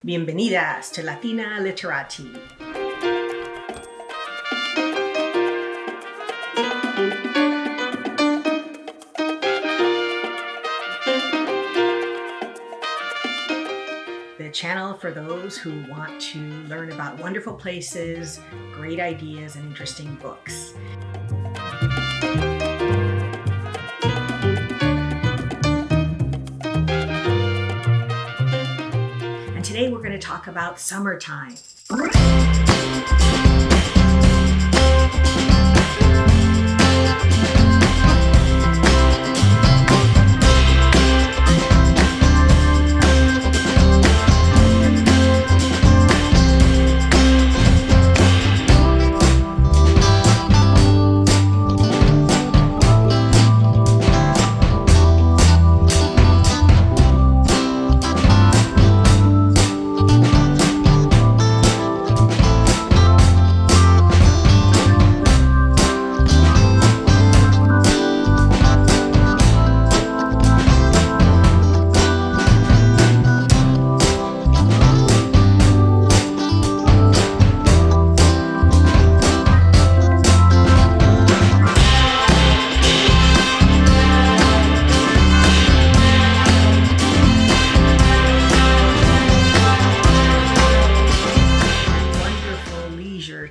Bienvenidas to Latina Literati. The channel for those who want to learn about wonderful places, great ideas, and interesting books. And today we're going to talk about summertime.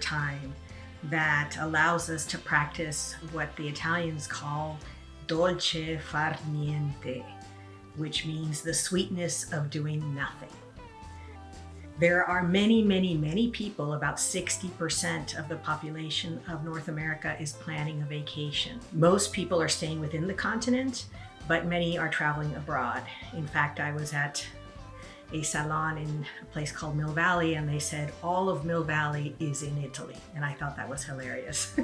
Time that allows us to practice what the Italians call dolce far niente, which means the sweetness of doing nothing. There are many people, about 60% of the population of North America is planning a vacation. Most people are staying within the continent, but many are traveling abroad. In fact, I was at a salon in a place called Mill Valley, and they said all of Mill Valley is in Italy. And I thought that was hilarious.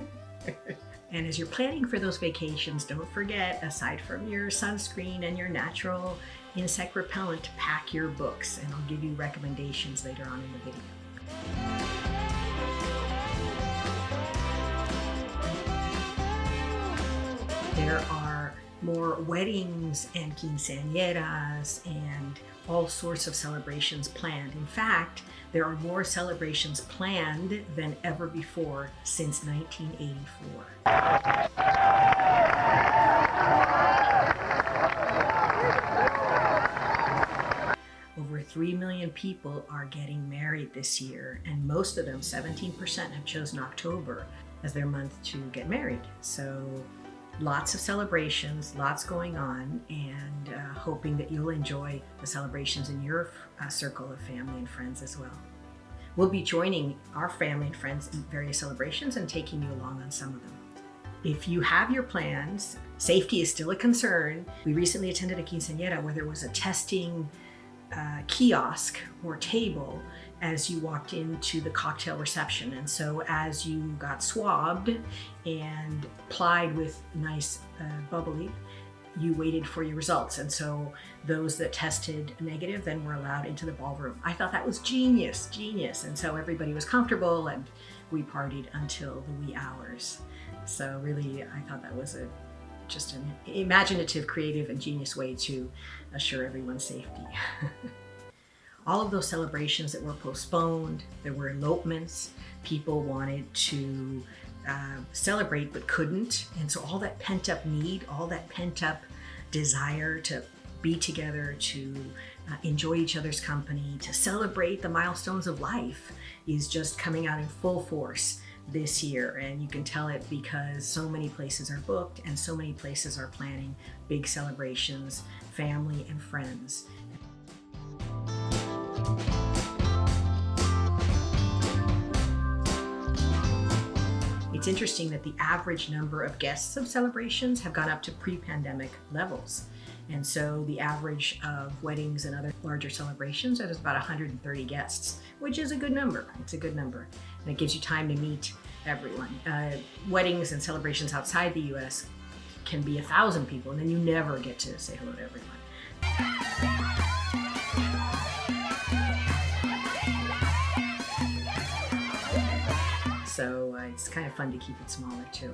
And as you're planning for those vacations, don't forget, aside from your sunscreen and your natural insect repellent, to pack your books. And I'll give you recommendations later on in the video. There are more weddings and quinceañeras and all sorts of celebrations planned. In fact, there are more celebrations planned than ever before since 1984. Over 3 million people are getting married this year, and most of them, 17%, have chosen October as their month to get married. So lots of celebrations, lots going on, and hoping that you'll enjoy the celebrations in your circle of family and friends as well. We'll be joining our family and friends in various celebrations and taking you along on some of them. If you have your plans, safety is still a concern. We recently attended a quinceañera where there was a testing kiosk or table as you walked into the cocktail reception. And so as you got swabbed and plied with nice bubbly, you waited for your results. And so those that tested negative then were allowed into the ballroom. I thought that was genius. And so everybody was comfortable and we partied until the wee hours. So really, I thought that was just an imaginative, creative, and genius way to assure everyone's safety. All of those celebrations that were postponed, there were elopements, people wanted to celebrate but couldn't. And so all that pent up need, all that pent up desire to be together, to enjoy each other's company, to celebrate the milestones of life is just coming out in full force this year. And you can tell it because so many places are booked and so many places are planning big celebrations, family and friends. It's interesting that the average number of guests of celebrations have gone up to pre-pandemic levels. And so the average of weddings and other larger celebrations is about 130 guests, which is a good number. It's a good number. And it gives you time to meet everyone. Weddings and celebrations outside the US can be 1,000 people, and then you never get to say hello to everyone. So it's kind of fun to keep it smaller too.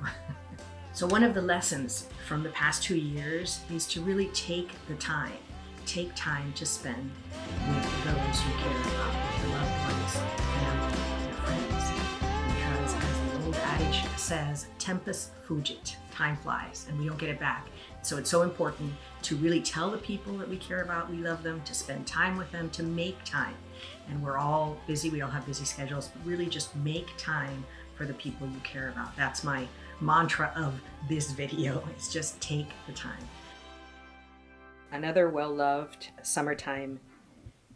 So one of the lessons from the past 2 years is to really take time to spend with those you care about, your loved ones, family, your friends. Because as the old adage says, tempus fugit, time flies and we don't get it back. So it's so important to really tell the people that we care about, we love them, to spend time with them, to make time. And we're all busy, we all have busy schedules, but really just make time for the people you care about. That's my mantra of this video, is just take the time. Another well-loved summertime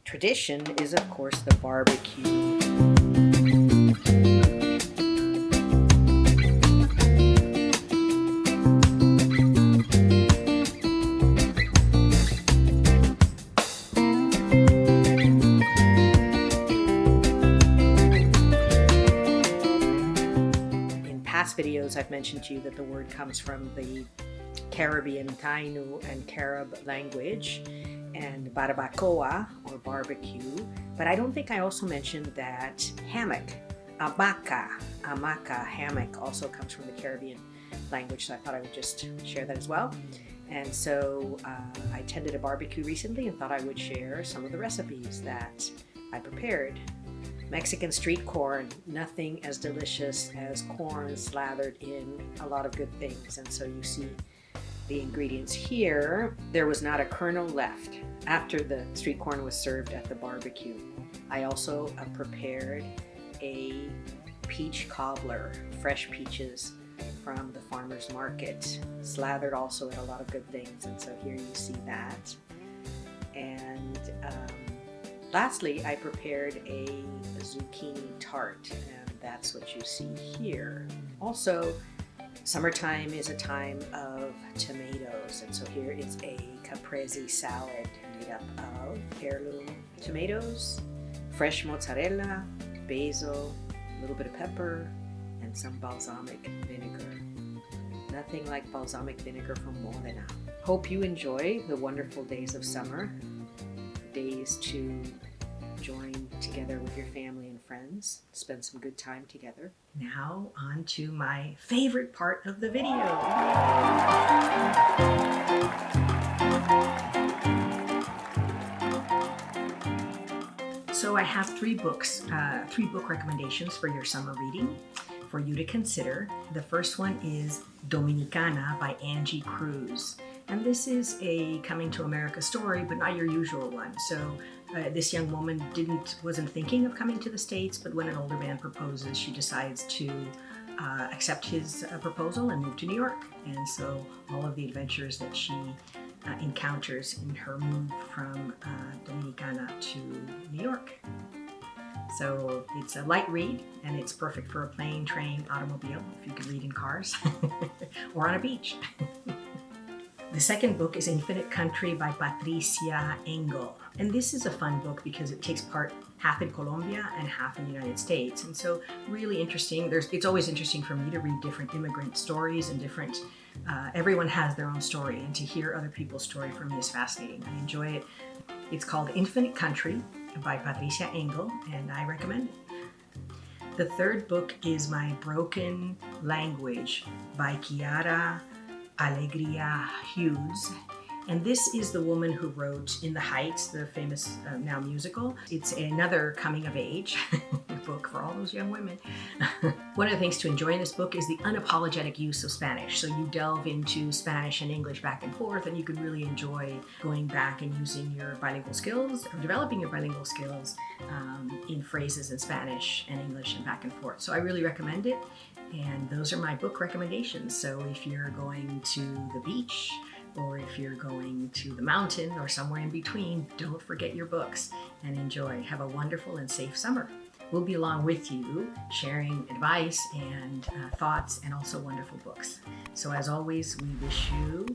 tradition is, of course, the barbecue. Videos, I've mentioned to you that the word comes from the Caribbean Taino and Carib language, and barbacoa or barbecue. But I don't think I also mentioned that hammock, hamaca, hammock, also comes from the Caribbean language, so I thought I would just share that as well. And so I attended a barbecue recently and thought I would share some of the recipes that I prepared. Mexican street corn, nothing as delicious as corn slathered in a lot of good things. And so you see the ingredients here. There was not a kernel left after the street corn was served at the barbecue. I also prepared a peach cobbler, fresh peaches from the farmer's market, slathered also in a lot of good things. And so here you see that. And lastly, I prepared a zucchini tart, and that's what you see here. Also, summertime is a time of tomatoes, and so here is a Caprese salad made up of heirloom tomatoes, fresh mozzarella, basil, a little bit of pepper, and some balsamic vinegar. Nothing like balsamic vinegar from Modena. Hope you enjoy the wonderful days of summer, days to join together with your family and friends, spend some good time together. Now on to my favorite part of the video. So I have three book recommendations for your summer reading for you to consider. The first one is Dominicana by Angie, Cruz. And this is a coming to America story, but not your usual one. So this young woman wasn't thinking of coming to the States, but when an older man proposes, she decides to accept his proposal and move to New York. And so all of the adventures that she encounters in her move from Dominicana to New York. So it's a light read, and it's perfect for a plane, train, automobile, if you can read in cars, or on a beach. The second book is Infinite Country by Patricia, Engel. And this is a fun book because it takes part half in Colombia and half in the United States. And so really interesting. It's always interesting for me to read different immigrant stories and everyone has their own story. And to hear other people's story for me is fascinating. I enjoy it. It's called Infinite Country by Patricia Engel, and I recommend it. The third book is My Broken Language by Quiara, Alegria, Hudes. And this is the woman who wrote In the Heights, the famous now musical. It's another coming of age book for all those young women. One of the things to enjoy in this book is the unapologetic use of Spanish. So you delve into Spanish and English back and forth, and you can really enjoy going back and using your bilingual skills, or developing your bilingual skills in phrases in Spanish and English and back and forth. So I really recommend it. And those are my book recommendations. So if you're going to the beach, or if you're going to the mountain or somewhere in between, don't forget your books and enjoy. Have a wonderful and safe summer. We'll be along with you, sharing advice and thoughts, and also wonderful books. So as always, we wish you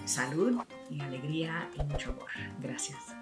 salud y alegría y mucho amor. Gracias.